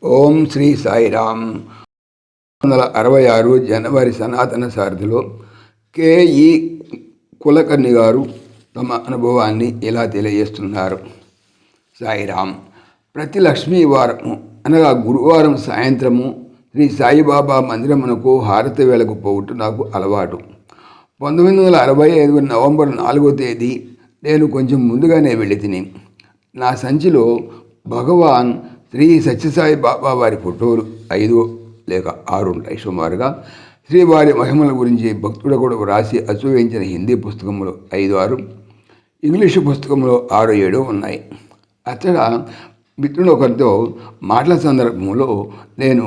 ఓం శ్రీ సాయిరామ్. 1966 జనవరి సనాతన సారథిలో కెఈ కులకర్ణి గారు తమ అనుభవాన్ని ఇలా తెలియజేస్తున్నారు. సాయిరామ్. ప్రతి లక్ష్మీవారము అనగా గురువారం సాయంత్రము శ్రీ సాయిబాబా మందిరమునకు హారతి వేళకు పోవుట నాకు అలవాటు. 1965 నవంబర్ 4వ తేదీ నేను కొంచెం ముందుగానే వెళ్ళి తిని నా సంచిలో భగవాన్ శ్రీ సత్యసాయి బాబా వారి ఫోటోలు 5 లేక 6 ఉంటాయి సుమారుగా. శ్రీవారి మహిమల గురించి భక్తుడు కూడా వ్రాసి అచ్చువేయించిన హిందీ పుస్తకంలో 5-6, ఇంగ్లీషు పుస్తకంలో 6-7 ఉన్నాయి. అక్కడ మిత్రుడు ఒకరితో మాటల సందర్భంలో నేను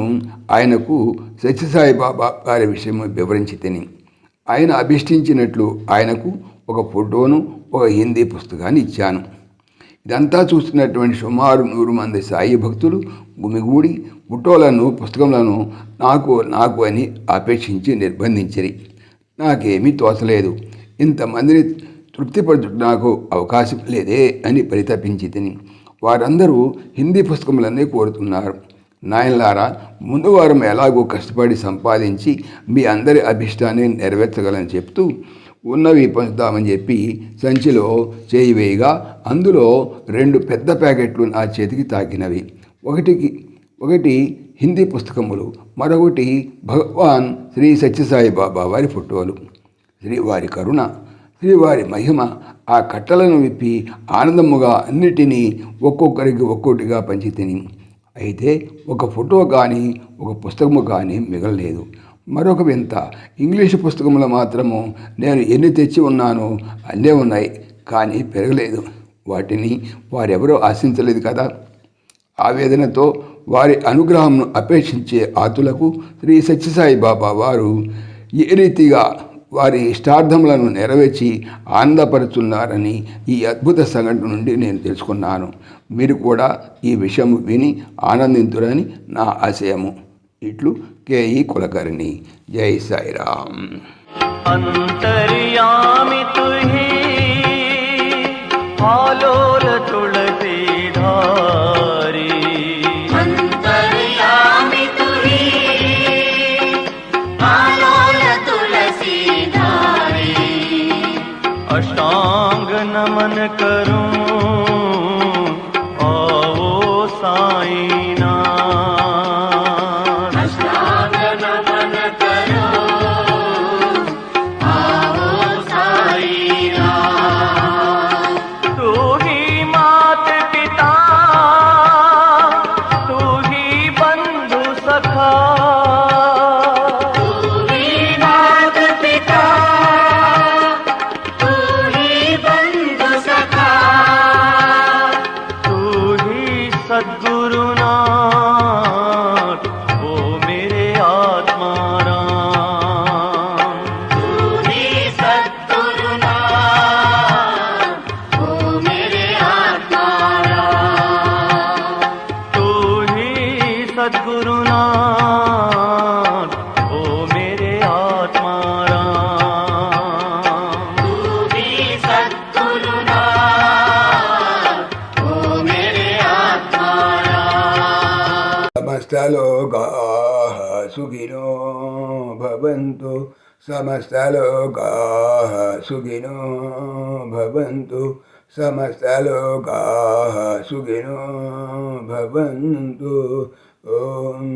ఆయనకు సత్యసాయి బాబా గారి విషయం వివరించి తిని ఆయన అభిష్టించినట్లు ఆయనకు ఒక ఫోటోను ఒక హిందీ పుస్తకాన్ని ఇచ్చాను. ఇదంతా చూస్తున్నటువంటి సుమారు 100 మంది సాయి భక్తులు గుమిగూడి ఫోటోలను పుస్తకములను నాకు అని అపేక్షించి నిర్బంధించిరి. నాకేమీ తోచలేదు. ఇంతమందిని తృప్తిపరచుట నాకు అవకాశం లేదే అని పరితపించి తిని వారందరూ హిందీ పుస్తకములన్నీ కోరుతున్నారు. నాయనలారా, ముందు వారం ఎలాగో కష్టపడి సంపాదించి మీ అందరి అభిష్టాన్ని నెరవేర్చగలని చెప్తూ ఉన్నవి పంచుతామని చెప్పి సంచిలో చేయి వేయగా అందులో 2 పెద్ద ప్యాకెట్లు నా చేతికి తాకినవి. ఒకటి హిందీ పుస్తకములు, మరొకటి భగవాన్ శ్రీ సత్యసాయి బాబా వారి ఫోటోలు. శ్రీవారి కరుణ, శ్రీవారి మహిమ ఆ కట్టలను విప్పి ఆనందముగా అన్నిటినీ ఒక్కొక్కరికి ఒక్కొక్కటిగా పంచి తిని అయితే ఒక ఫోటో కానీ ఒక పుస్తకము కానీ మిగలలేదు. మరొక వింత, ఇంగ్లీషు పుస్తకములు మాత్రము నేను ఎన్ని తెచ్చి ఉన్నానో అన్నీ ఉన్నాయి, కానీ పెరగలేదు. వాటిని వారెవరో ఆశించలేదు కదా. ఆవేదనతో వారి అనుగ్రహంను అపేక్షించే ఆతులకు శ్రీ సత్యసాయి బాబా వారు ఏ రీతిగా వారి ఇష్టార్థములను నెరవేర్చి ఆనందపరుచున్నారని ఈ అద్భుత సంఘటన నుండి నేను తెలుసుకున్నాను. మీరు కూడా ఈ విషయం విని ఆనందింతురని నా ఆశయము. ఇట్లు కెఈ కులకర్ణి. జై సాయిరామ్. अंतर्यामि तुहि आलोल तुलसी धारी, अंतर्यामि तुहि आलोल तुलसी धारी, अष्टांग नमन करूं आओ साईनाथ, सद्गुरुनाथ ओ मेरे आत्मा राम, तू ही सद्गुरुनाथ ओ मेरे आत्मा राम, तू ही सद्गुरुनाथ ओ मेरे आत्मा राम, तू ही सद्गुरुनाथ ओ मेरे आत्मा సమస్త లోకాః సుఖినో భవంతు, సమస్త లోకాః సుఖినో భవంతు, సమస్త లోకాః సుఖినో భవంతు. ఓం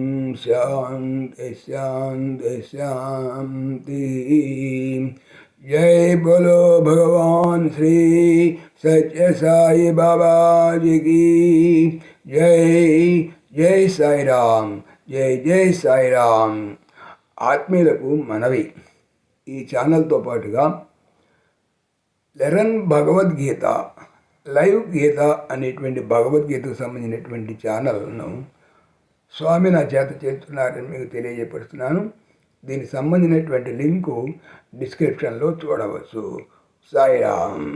శాంతి శాంతి శాంతి. जय बोलो भगवान श्री सत्य साई बाबा जी की जय. జై సాయిరామ్. జై సాయిరామ్. ఆత్మీయులకు మనవి, ఈ ఛానల్తో పాటుగా లెరన్ భగవద్గీత లైవ్ గీత అనేటువంటి భగవద్గీతకు సంబంధించినటువంటి ఛానల్ను స్వామి నా చేత చేస్తున్నారని మీకు తెలియజేపరుస్తున్నాను. దీనికి సంబంధించినటువంటి లింకు డిస్క్రిప్షన్లో చూడవచ్చు. సాయిరామ్.